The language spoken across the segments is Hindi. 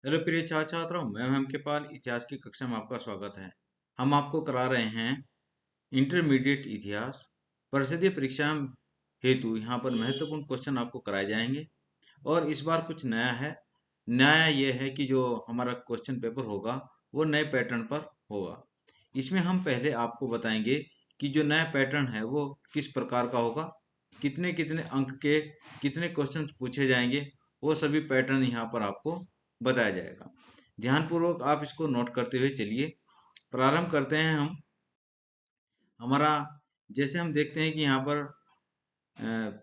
हेलो प्रिय छात्र छात्राओं, मैं एम के पाल इतिहास की कक्षा में आपका स्वागत है। हम आपको करा रहे हैं इंटरमीडिएट इतिहास। परिषदीय परीक्षा हेतु यहाँ पर महत्वपूर्ण क्वेश्चन आपको कराए जाएंगे और इस बार कुछ नया है। नया ये है कि जो हमारा क्वेश्चन पेपर होगा वो नए पैटर्न पर होगा। इसमें हम पहले आपको बताएंगे कि जो नया पैटर्न है वो किस प्रकार का होगा, कितने कितने अंक के कितने क्वेश्चन पूछे जाएंगे, वो सभी पैटर्न यहाँ पर आपको बताया जाएगा। ध्यानपूर्वक आप इसको नोट करते हुए चलिए। प्रारंभ करते हैं हम। हमारा जैसे हम देखते हैं कि यहाँ पर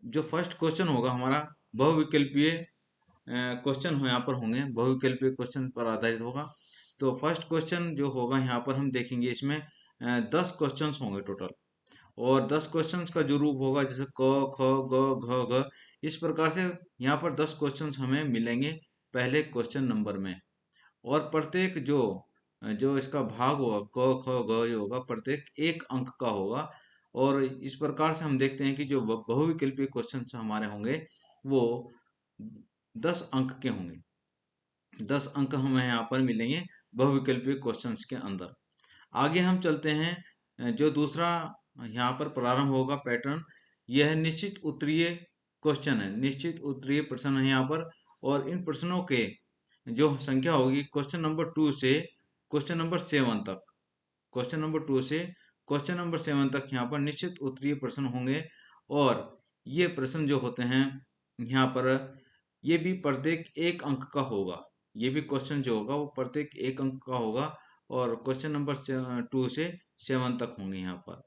जो फर्स्ट क्वेश्चन होगा हमारा बहुविकल्पीय क्वेश्चन हो यहाँ पर होंगे, बहुविकल्पीय क्वेश्चन पर आधारित होगा। तो फर्स्ट क्वेश्चन जो होगा यहाँ पर हम देखेंगे, इसमें 10 क्वेश्चन होंगे टोटल। और 10 क्वेश्चंस का जो रूप होगा जैसे क ख ग घ घ, इस प्रकार से यहाँ पर 10 क्वेश्चंस हमें मिलेंगे पहले क्वेश्चन नंबर में। और प्रत्येक जो जो इसका भाग होगा क ख ग जो होगा प्रत्येक एक अंक का होगा। और इस प्रकार से हम देखते हैं कि जो बहुविकल्पीय क्वेश्चन हमारे होंगे वो 10 अंक के होंगे। 10 अंक हमें यहाँ पर मिलेंगे बहुविकल्पीय क्वेश्चंस के अंदर। आगे हम चलते हैं। जो दूसरा यहाँ पर प्रारंभ होगा पैटर्न, यह निश्चित उत्तरीय क्वेश्चन है। निश्चित उत्तरीय प्रश्न है यहाँ पर। और इन प्रश्नों के जो संख्या होगी क्वेश्चन नंबर 2 से क्वेश्चन नंबर 7 तक, क्वेश्चन नंबर 2 से क्वेश्चन नंबर 7 तक यहाँ पर निश्चित उत्तरीय प्रश्न होंगे। और ये प्रश्न जो होते हैं यहाँ पर, ये भी प्रत्येक एक अंक का होगा। ये भी क्वेश्चन जो होगा वो प्रत्येक एक अंक का होगा। और क्वेश्चन नंबर 2 से 7 तक होंगे यहाँ पर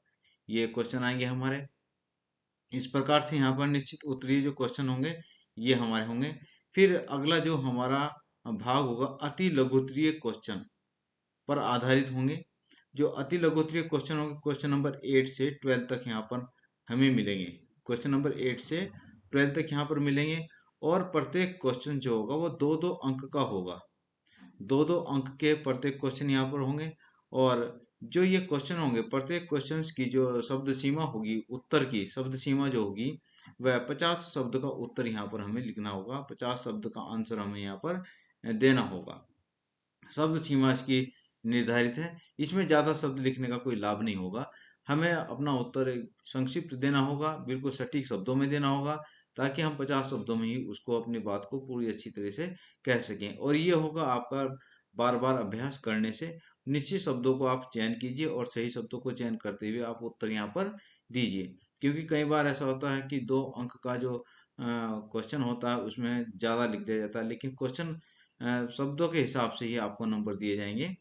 ये क्वेश्चन आएंगे हमारे। इस प्रकार से यहाँ पर निश्चित उत्तरीय जो क्वेश्चन होंगे ये हमारे होंगे। फिर अगला जो हमारा भाग होगा अति लघुत्तरीय क्वेश्चन पर आधारित होंगे। जो अति लघुत्तरीय क्वेश्चन होंगे क्वेश्चन नंबर 8 से 12 तक यहाँ पर हमें मिलेंगे। क्वेश्चन नंबर 8 से 12 तक यहाँ पर मिलेंगे। और प्रत्येक क्वेश्चन जो होगा वो दो दो अंक का होगा। दो दो अंक के प्रत्येक क्वेश्चन यहाँ पर होंगे। और जो ये क्वेश्चन होंगे प्रत्येक क्वेश्चन की जो शब्द सीमा होगी, उत्तर की शब्द सीमा जो होगी वह 50 शब्द का उत्तर यहाँ पर हमें लिखना होगा। 50 शब्द का आंसर हमें यहाँ पर देना होगा। शब्द सीमा इसकी निर्धारित है। इसमें ज्यादा शब्द लिखने का कोई लाभ नहीं होगा। हमें अपना उत्तर एक संक्षिप्त देना होगा, बिल्कुल सटीक शब्दों में देना होगा, ताकि हम 50 शब्दों में ही उसको अपनी बात को पूरी अच्छी तरह से कह सकें। और ये होगा आपका बार बार अभ्यास करने से। निश्चित शब्दों को आप चयन कीजिए और सही शब्दों को चयन करते हुए आप उत्तर यहाँ पर दीजिए। क्योंकि कई बार ऐसा होता है कि 2 अंक का जो क्वेश्चन होता है उसमें ज्यादा लिख दिया जाता है, लेकिन क्वेश्चन शब्दों के हिसाब से ही आपको नंबर दिए जाएंगे।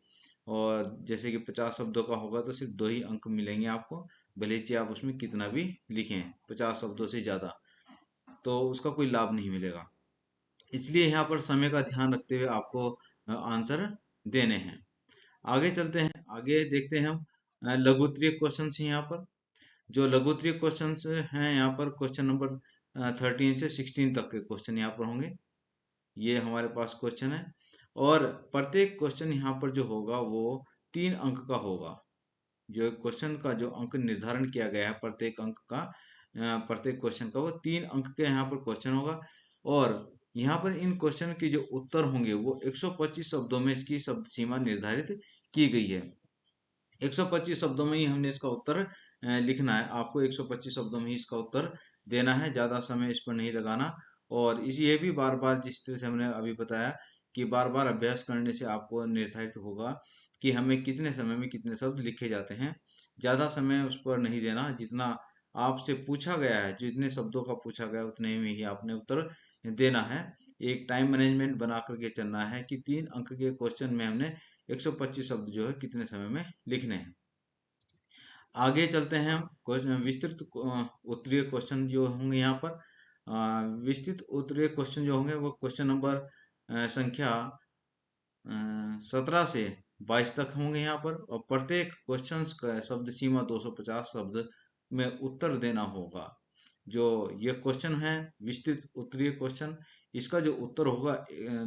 और जैसे कि 50 शब्दों का होगा तो सिर्फ 2 ही अंक मिलेंगे आपको, भले ही आप उसमें कितना भी लिखें। 50 शब्दों से ज्यादा तो उसका कोई लाभ नहीं मिलेगा। इसलिए यहाँ पर समय का ध्यान रखते हुए आपको आंसर देने हैं। आगे चलते हैं, आगे देखते हैं हम लघुत्तरीय क्वेश्चन यहाँ पर। जो लघुत्तरीय क्वेश्चन हैं यहाँ पर क्वेश्चन नंबर 13 से 16 तक के क्वेश्चन यहाँ पर होंगे। ये हमारे पास क्वेश्चन है। और प्रत्येक क्वेश्चन यहाँ पर जो होगा वो 3 अंक का होगा। जो क्वेश्चन का जो अंक निर्धारण किया गया है प्रत्येक अंक का, प्रत्येक क्वेश्चन का वो 3 अंक के यहाँ पर क्वेश्चन होगा। और यहाँ पर इन क्वेश्चन के जो उत्तर होंगे वो 125 शब्दों में इसकी शब्द सीमा निर्धारित की गई है। 125 शब्दों में ही हमने इसका उत्तर लिखना है। आपको 125 शब्दों में ही इसका उत्तर देना है, ज्यादा समय इस पर नहीं लगाना। और इस ये भी बार बार जिस तरह से हमने अभी बताया कि बार बार अभ्यास करने से आपको निर्धारित होगा कि हमें कितने समय में कितने शब्द लिखे जाते हैं। ज्यादा समय उस पर नहीं देना। जितना आपसे पूछा गया है, जितने शब्दों का पूछा गया है उतने में ही आपने उत्तर देना है। एक टाइम मैनेजमेंट बना करके चलना है कि 3 अंक के क्वेश्चन में हमने 125 शब्द जो है कितने समय में लिखने हैं। आगे चलते हैं हम विस्तृत उत्तरीय क्वेश्चन जो होंगे यहाँ पर। विस्तृत उत्तरीय क्वेश्चन जो होंगे वो क्वेश्चन नंबर संख्या 17 से 22 तक होंगे यहाँ पर। और प्रत्येक क्वेश्चन का शब्द सीमा 250 शब्द में उत्तर देना होगा। जो ये क्वेश्चन है विस्तृत उत्तरीय क्वेश्चन, इसका जो उत्तर होगा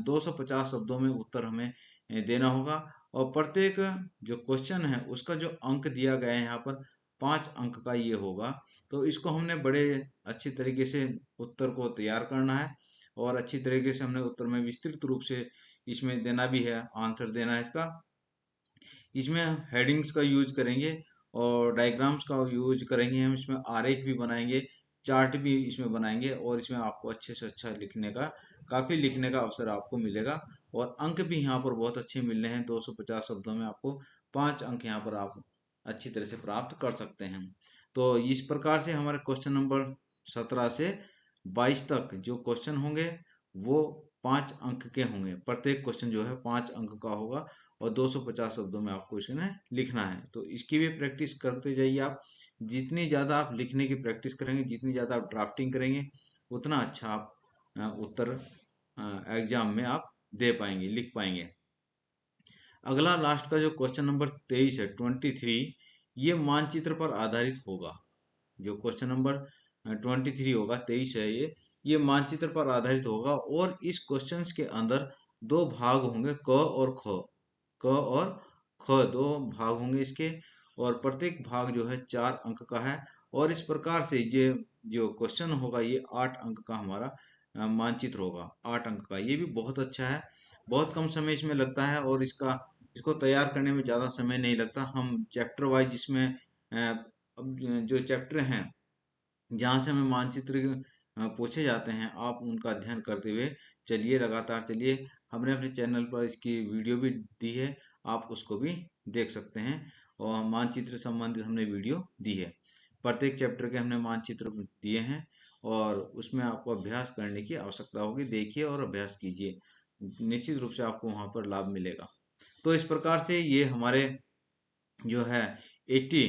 250 शब्दों में उत्तर हमें देना होगा। और प्रत्येक जो क्वेश्चन है उसका जो अंक दिया गया है यहाँ पर 5 अंक का ये होगा। तो इसको हमने बड़े अच्छी तरीके से उत्तर को तैयार करना है। और अच्छी तरीके से हमने उत्तर में विस्तृत रूप से इसमें देना भी है, आंसर देना है इसका। इसमें हेडिंग्स का यूज करेंगे और डायग्राम्स का यूज करेंगे, हम इसमें आरेख भी बनाएंगे, चार्ट भी इसमें बनाएंगे और इसमें आपको अच्छे से अच्छा लिखने का, काफी लिखने का अवसर आपको मिलेगा। और अंक भी यहाँ पर बहुत अच्छे मिल रहे हैं, 250 शब्दों में आपको 5 अंक यहाँ पर आप अच्छी तरह से प्राप्त कर सकते हैं। तो इस प्रकार से हमारे क्वेश्चन नंबर 17 से 22 तक जो क्वेश्चन होंगे वो 5 अंक के होंगे। प्रत्येक क्वेश्चन जो है 5 अंक का होगा और 250 शब्दों में आपको इसमें लिखना है। तो इसकी भी प्रैक्टिस करते जाइए आप। जितनी ज़्यादा आप लिखने की प्रैक्टिस करेंगे, जितनी ज़्यादा आप ड्राफ्टिंग करेंगे, उतना अच्छा आप उत्तर एग्जाम में आप दे पाएंगे, लिख पाएंगे। अगला लास्ट का जो क्वेश्चन नंबर 23 है, 23, ये मानचित्र पर आधारित होगा। जो क्वेश्चन नंबर 23 होगा, 23 है ये मानचित्र पर आधारित होगा। और इस क्वेश्चन के अंदर 2 भाग होंगे, क और ख। क और ख 2 भाग होंगे इसके, और प्रत्येक भाग जो है 4 अंक का है। और इस प्रकार से ये जो क्वेश्चन होगा ये 8 अंक का हमारा मानचित्र होगा, 8 अंक का। ये भी बहुत अच्छा है, बहुत कम समय इसमें लगता है और इसको तैयार करने में ज़्यादा समय नहीं लगता। हम चैप्टर वाइज इसमें अब जो चैप्टर हैं जहाँ से हमें मानचित्र पूछे जाते हैं, आप उनका अध्ययन करते हुए चलिए, लगातार चलिए। हमने अपने चैनल पर इसकी वीडियो भी दी है, आप उसको भी देख सकते हैं। और मानचित्र संबंधित हमने वीडियो दी है, प्रत्येक चैप्टर के हमने मानचित्र दिए हैं और उसमें आपको अभ्यास करने की आवश्यकता होगी। देखिए और अभ्यास कीजिए, निश्चित रूप से आपको वहाँ पर लाभ मिलेगा। तो इस प्रकार से ये हमारे जो है 80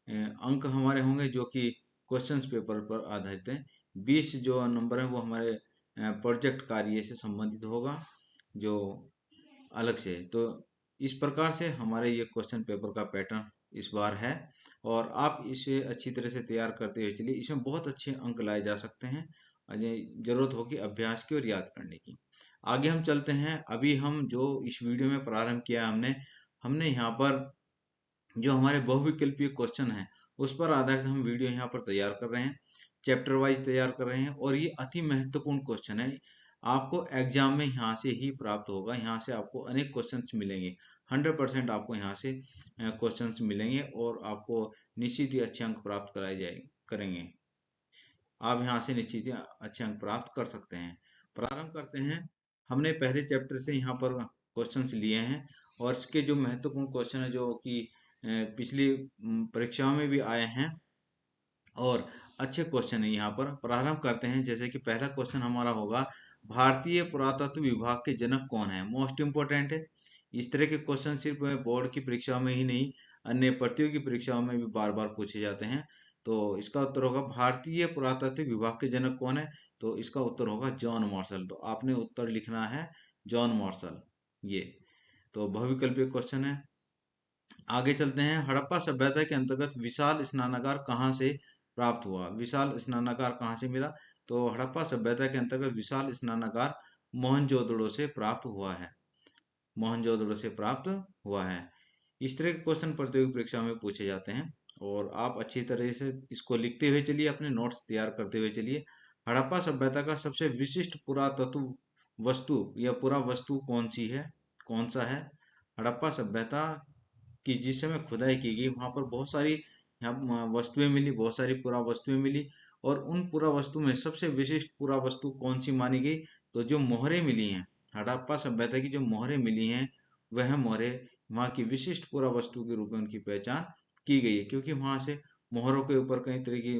अंक हमारे होंगे जो कि क्वेश्चंस पेपर पर आधारित हैं। 20 जो नंबर है वो हमारे प्रोजेक्ट कार्य से संबंधित होगा जो अलग से। तो इस प्रकार से हमारे ये क्वेश्चन पेपर का पैटर्न इस बार है और आप इसे अच्छी तरह से तैयार करते हुए चलिए। इसमें बहुत अच्छे अंक लाए जा सकते हैं, जरूरत होगी अभ्यास की और याद करने की। आगे हम चलते हैं। अभी हम जो इस वीडियो में प्रारंभ किया हमने यहाँ पर जो हमारे बहुविकल्पीय क्वेश्चन है उस पर आधारित हम वीडियो यहाँ पर तैयार कर रहे हैं, चैप्टर वाइज तैयार कर रहे हैं। और ये अति महत्वपूर्ण क्वेश्चन है, आपको एग्जाम में यहाँ से ही प्राप्त होगा। यहाँ से आपको अनेक क्वेश्चंस मिलेंगे, 100% आपको यहाँ से क्वेश्चंस मिलेंगे और आपको निश्चित ही अच्छे अंक प्राप्त करेंगे। आप यहाँ से निश्चित ही अच्छे अंक प्राप्त कर सकते हैं। प्रारंभ करते हैं। हमने पहले चैप्टर से यहाँ पर क्वेश्चंस लिए हैं और इसके जो महत्वपूर्ण क्वेश्चन है जो कि पिछली परीक्षाओं में भी आए हैं और अच्छे क्वेश्चन है। यहाँ पर प्रारंभ करते हैं। जैसे कि पहला क्वेश्चन हमारा होगा, भारतीय पुरातत्व विभाग के जनक कौन है? मोस्ट इंपोर्टेंट है। इस तरह के क्वेश्चन सिर्फ बोर्ड की परीक्षाओं में ही नहीं, अन्य प्रतियोगी परीक्षाओं में भी बार बार पूछे जाते हैं। तो इसका उत्तर होगा भारतीय पुरातत्व विभाग के जनक कौन है? तो इसका उत्तर होगा जॉन मार्शल। तो आपने उत्तर लिखना है जॉन मार्शल। ये तो बहुविकल्पीय क्वेश्चन है। आगे चलते हैं। हड़प्पा सभ्यता के अंतर्गत विशाल स्नानागार कहाँ से प्राप्त हुआ? विशाल स्नानागार कहाँ से मिला? तो हड़प्पा सभ्यता के अंतर्गत विशाल स्नानागार मोहनजोदड़ो से प्राप्त हुआ है। मोहनजोदड़ो से प्राप्त हुआ है। इस तरह के क्वेश्चन प्रतियोगी परीक्षा में पूछे जाते हैं और आप अच्छी तरह से इसको लिखते हुए चलिए, अपने नोट्स तैयार करते हुए चलिए। हड़प्पा सभ्यता का सबसे विशिष्ट पुरातत्व वस्तु या पुरा वस्तु कौन सा है? हड़प्पा सभ्यता कि जिस समय खुदाई की गई वहां पर बहुत सारी यहाँ वस्तुएं मिली, बहुत सारी पुरा वस्तुएं मिली। और उन पुरा वस्तु में सबसे विशिष्ट पुरा वस्तु कौन सी मानी गई? तो जो मोहरें मिली हैं, हड़प्पा सभ्यता की जो मोहरें मिली हैं, वह मोहरें वहाँ की विशिष्ट पुरा वस्तु के रूप में उनकी पहचान की गई है, क्योंकि वहां से मोहरों के ऊपर कई तरह की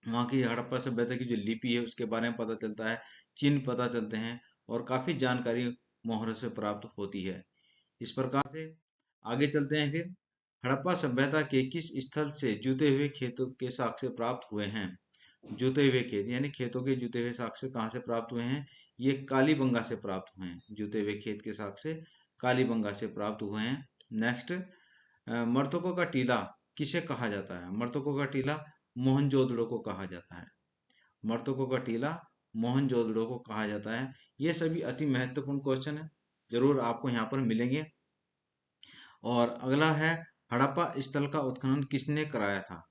वहाँ की हड़प्पा सभ्यता की जो लिपि है उसके बारे में पता चलता है, चिन्ह पता चलते हैं और काफी जानकारी मोहरों से प्राप्त होती है। इस प्रकार से आगे चलते हैं। फिर हड़प्पा सभ्यता के किस स्थल से जुते हुए खेतों के साक्ष्य प्राप्त हुए हैं? जुते हुए खेत यानी खेतों के जुते हुए साक्ष्य कहाँ से प्राप्त हुए हैं? ये कालीबंगा से प्राप्त हुए हैं। जुते हुए खेत के साक्ष्य कालीबंगा से प्राप्त हुए हैं। नेक्स्ट, मर्तकों का टीला किसे कहा जाता है? मर्तकों का टीला मोहनजोदड़ो को कहा जाता है। मर्तकों का टीला मोहनजोदड़ो को कहा जाता है। ये सभी अति महत्वपूर्ण क्वेश्चन है, जरूर आपको यहाँ पर मिलेंगे। और अगला है, हड़प्पा स्थल का उत्खनन किसने कराया था?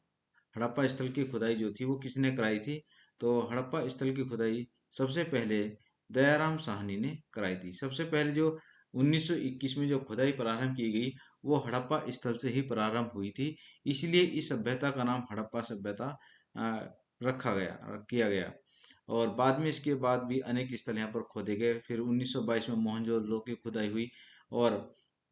हड़प्पा स्थल की खुदाई जो थी वो किसने कराई थी? तो हड़प्पा स्थल की खुदाई सबसे पहले दयाराम साहनी ने कराई थी। सबसे पहले जो 1921 में जो खुदाई प्रारंभ की गई वो हड़प्पा स्थल से ही प्रारंभ हुई थी, इसलिए इस सभ्यता का नाम हड़प्पा सभ्यता रखा गया किया गया। और बाद में इसके बाद भी अनेक स्थल यहाँ पर खोदे गए। फिर 1922 में मोहनजोदड़ो की खुदाई हुई और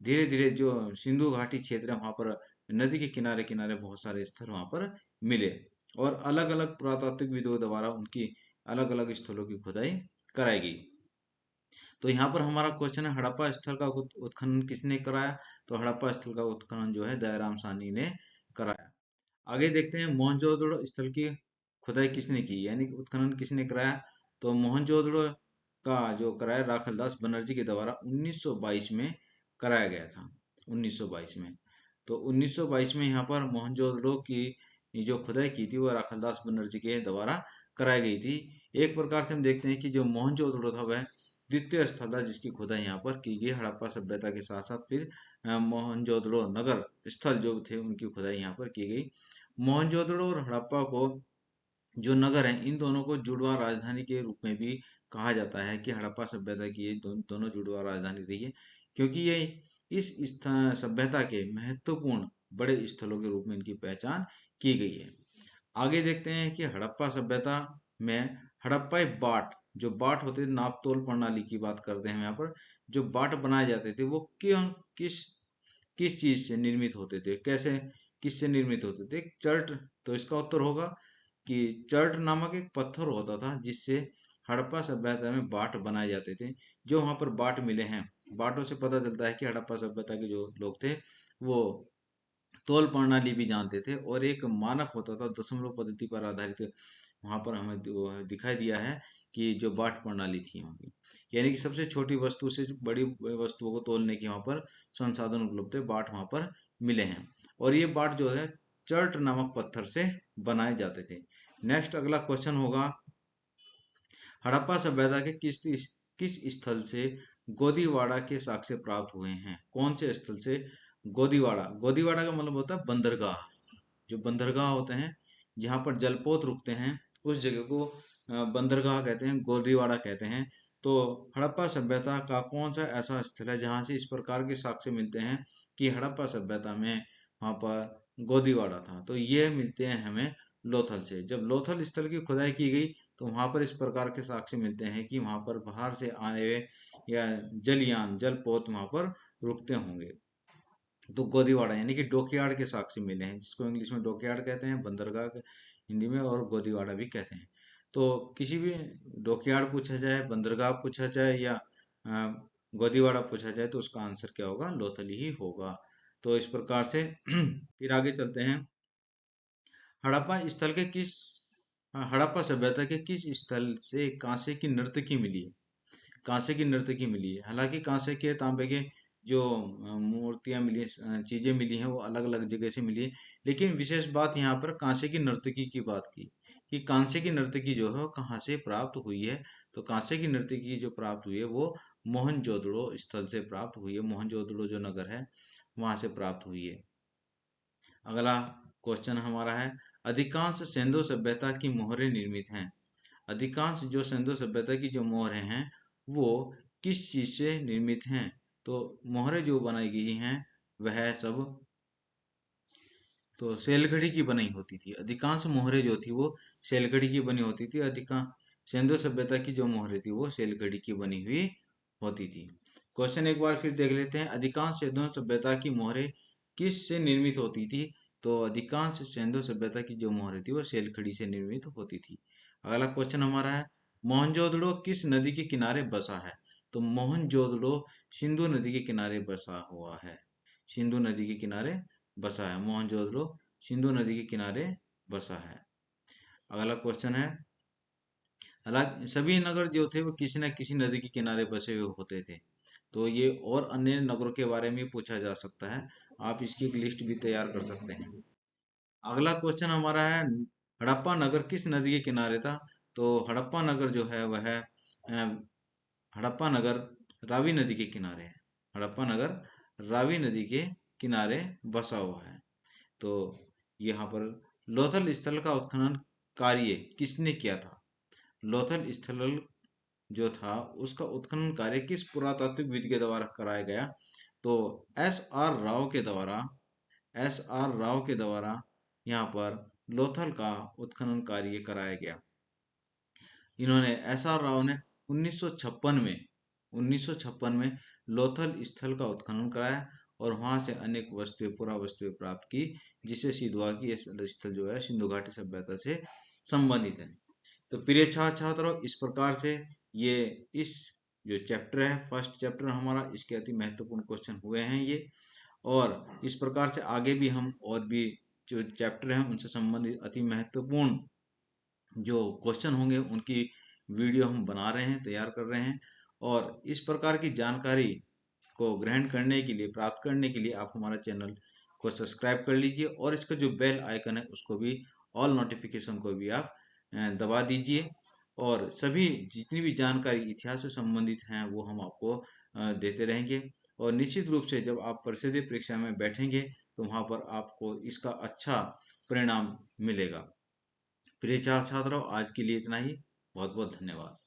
धीरे धीरे जो सिंधु घाटी क्षेत्र है वहाँ पर नदी के किनारे किनारे बहुत सारे स्थल वहाँ पर मिले और अलग अलग पुरातात्विकविदों द्वारा उनकी अलग अलग स्थलों की खुदाई कराई गई। तो यहाँ पर हमारा क्वेश्चन है हड़प्पा स्थल का उत्खनन किसने कराया? तो हड़प्पा स्थल का उत्खनन जो है दयाराम साहनी ने कराया। आगे देखते हैं मोहनजोदड़ो स्थल की खुदाई किसने की, यानी कि उत्खनन किसने कराया? तो मोहनजोदड़ो का जो कराया राखलदास बनर्जी के द्वारा 1922 में कराया गया था। 1922 में, तो 1922 में यहाँ पर मोहनजोदड़ो की जो खुदाई की थी वो राखलदास बनर्जी के द्वारा कराई गई थी। एक प्रकार से हम देखते हैं कि जो मोहनजोदड़ो था वह द्वितीय स्थल था जिसकी खुदाई यहाँ पर की गई। हड़प्पा सभ्यता के साथ साथ फिर मोहनजोदड़ो नगर स्थल जो थे उनकी खुदाई यहाँ पर की गई। मोहनजोदड़ो और हड़प्पा को जो नगर हैं इन दोनों को जुड़वा राजधानी के रूप में भी कहा जाता है कि हड़प्पा सभ्यता की ये दोनों जुड़वा राजधानी रही है, क्योंकि ये इस सभ्यता के महत्वपूर्ण बड़े स्थलों के रूप में इनकी पहचान की गई है। आगे देखते हैं कि हड़प्पा सभ्यता में हड़प्पाई बाट, जो बाट होते थे नाप तोल प्रणाली की बात करते हैं यहाँ पर, जो बाट बनाए जाते थे वो क्यों किस किस चीज से निर्मित होते थे, कैसे किससे निर्मित होते थे? चर्ट। तो इसका उत्तर होगा कि चर्ट नामक एक पत्थर होता था जिससे हड़प्पा सभ्यता में बाट बनाए जाते थे। जो वहां पर बाट मिले हैं, बाटों से पता चलता है कि हड़प्पा सभ्यता के जो लोग थे वो तोल प्रणाली भी जानते थे और एक मानक होता था दशमलव पद्धति पर आधारित। वहां पर हमें दिखाई दिया है कि जो बाट प्रणाली थी वहां की, यानी कि सबसे छोटी वस्तु से बड़ी वस्तुओं को तोलने की वहां पर संसाधन उपलब्ध है, बाट वहां पर मिले हैं। और ये बाट जो है चर्ट नामक पत्थर से बनाए जाते थे। नेक्स्ट अगला क्वेश्चन होगा हड़प्पा सभ्यता के किस स्थल से गोदीवाड़ा के साक्ष्य प्राप्त हुए हैं? कौन से स्थल से? गोदीवाड़ा। गोदीवाड़ा का मतलब होता है बंदरगाह। जो बंदरगाह होते हैं जहाँ पर जलपोत रुकते हैं उस जगह को बंदरगाह कहते हैं, गोदीवाड़ा कहते हैं। तो हड़प्पा सभ्यता का कौन सा ऐसा स्थल है जहाँ से इस प्रकार के साक्ष्य मिलते हैं कि हड़प्पा सभ्यता में वहां पर गोदीवाड़ा था? तो ये मिलते हैं हमें लोथल से। जब लोथल स्थल की खुदाई की गई तो वहां पर इस प्रकार के साक्ष्य मिलते हैं कि वहां पर बाहर से आने हुए या जलयान जलपोत वहां पर रुकते होंगे। तो गोदीवाड़ा यानी कि डॉकयार्ड के साक्ष्य मिले हैं, जिसको इंग्लिश में डॉकयार्ड कहते हैं, बंदरगाह हिंदी में, और गोदीवाड़ा भी कहते हैं। तो किसी भी डॉकयार्ड पूछा जाए, बंदरगाह पूछा जाए या गोदीवाड़ा पूछा जाए तो उसका आंसर क्या होगा? लोथल ही होगा। तो इस प्रकार से फिर आगे चलते हैं। हड़प्पा स्थल के किस हड़प्पा सभ्यता के किस स्थल से कांसे की नर्तकी मिली है? कांसे की नर्तकी मिली है। हालांकि कांसे के तांबे के जो मूर्तियां मिली, चीजें मिली हैं वो अलग अलग जगह से मिली है, लेकिन विशेष बात यहाँ पर कांसे की नर्तकी की बात की कि कांसे की नर्तकी जो है वो कहाँ से प्राप्त हुई है? तो कांसे की नर्तकी जो प्राप्त हुई है वो मोहनजोदड़ो स्थल से प्राप्त हुई है। मोहनजोदड़ो जो नगर है वहां से प्राप्त हुई है। अगला क्वेश्चन हमारा है अधिकांश सिंधु सभ्यता की मोहरें निर्मित हैं। अधिकांश जो सिंधु सभ्यता की जो मोहरें हैं वो किस चीज से निर्मित हैं? तो मोहरें जो बनाई गई हैं वह सब तो सेलगढ़ी की बनी होती थी। अधिकांश मोहरें जो थी वो सेलगढ़ी की बनी होती थी। अधिकांश सिंधु सभ्यता की जो मोहरें थी वो सेलगढ़ी की बनी हुई होती थी। क्वेश्चन एक बार फिर देख लेते हैं। अधिकांश सिंधु सभ्यता की मोहरें किस से निर्मित होती थी? तो अधिकांश सिंधु सभ्यता की जो मोहरें थी वो सेलखड़ी से निर्मित होती थी। अगला क्वेश्चन हमारा है मोहनजोदड़ो किस नदी के किनारे बसा है? तो मोहनजोदड़ो सिंधु नदी के किनारे बसा हुआ है। सिंधु नदी के किनारे बसा है मोहनजोदड़ो, सिंधु नदी के किनारे बसा है। अगला क्वेश्चन है हालांकि सभी नगर जो थे वो किसी न किसी नदी के किनारे बसे हुए होते थे। तो ये और अन्य नगरों के बारे में पूछा जा सकता है, आप इसकी एक लिस्ट भी तैयार कर सकते हैं। अगला क्वेश्चन हमारा है हड़प्पा नगर किस नदी के किनारे था? तो हड़प्पा नगर जो है वह हड़प्पा नगर रावी नदी के किनारे है। हड़प्पा नगर रावी नदी के किनारे बसा हुआ है। तो यहाँ पर लोथल स्थल का उत्खनन कार्य किसने किया था? लोथल स्थल जो था उसका उत्खनन कार्य किस पुरातात्विक विधि के द्वारा कराया गया? तो एस आर राव के द्वारा यहाँ पर लोथल का उत्खनन कार्य कराया गया। इन्होंने एस आर राव ने 1956 में लोथल स्थल का उत्खनन कराया और वहां से अनेक वस्तुएं पुरावस्तुएं प्राप्त की, जिससे सिद्ध हुआ कि यह स्थल जो है सिंधु घाटी सभ्यता से संबंधित है। तो प्रिय छात्रों, इस प्रकार से ये इस जो चैप्टर है, फर्स्ट चैप्टर हमारा, इसके अति महत्वपूर्ण क्वेश्चन हुए हैं ये। और इस प्रकार से आगे भी हम और भी जो चैप्टर हैं उनसे संबंधित अति महत्वपूर्ण जो क्वेश्चन होंगे उनकी वीडियो हम बना रहे हैं, तैयार कर रहे हैं। और इस प्रकार की जानकारी को ग्रहण करने के लिए, प्राप्त करने के लिए आप हमारा चैनल को सब्सक्राइब कर लीजिए और इसका जो बेल आइकन है उसको भी, ऑल नोटिफिकेशन को भी आप दबा दीजिए। और सभी जितनी भी जानकारी इतिहास से संबंधित हैं वो हम आपको देते रहेंगे। और निश्चित रूप से जब आप परिषदीय परीक्षा में बैठेंगे तो वहां पर आपको इसका अच्छा परिणाम मिलेगा। प्रिय छात्रों, आज के लिए इतना ही। बहुत बहुत धन्यवाद।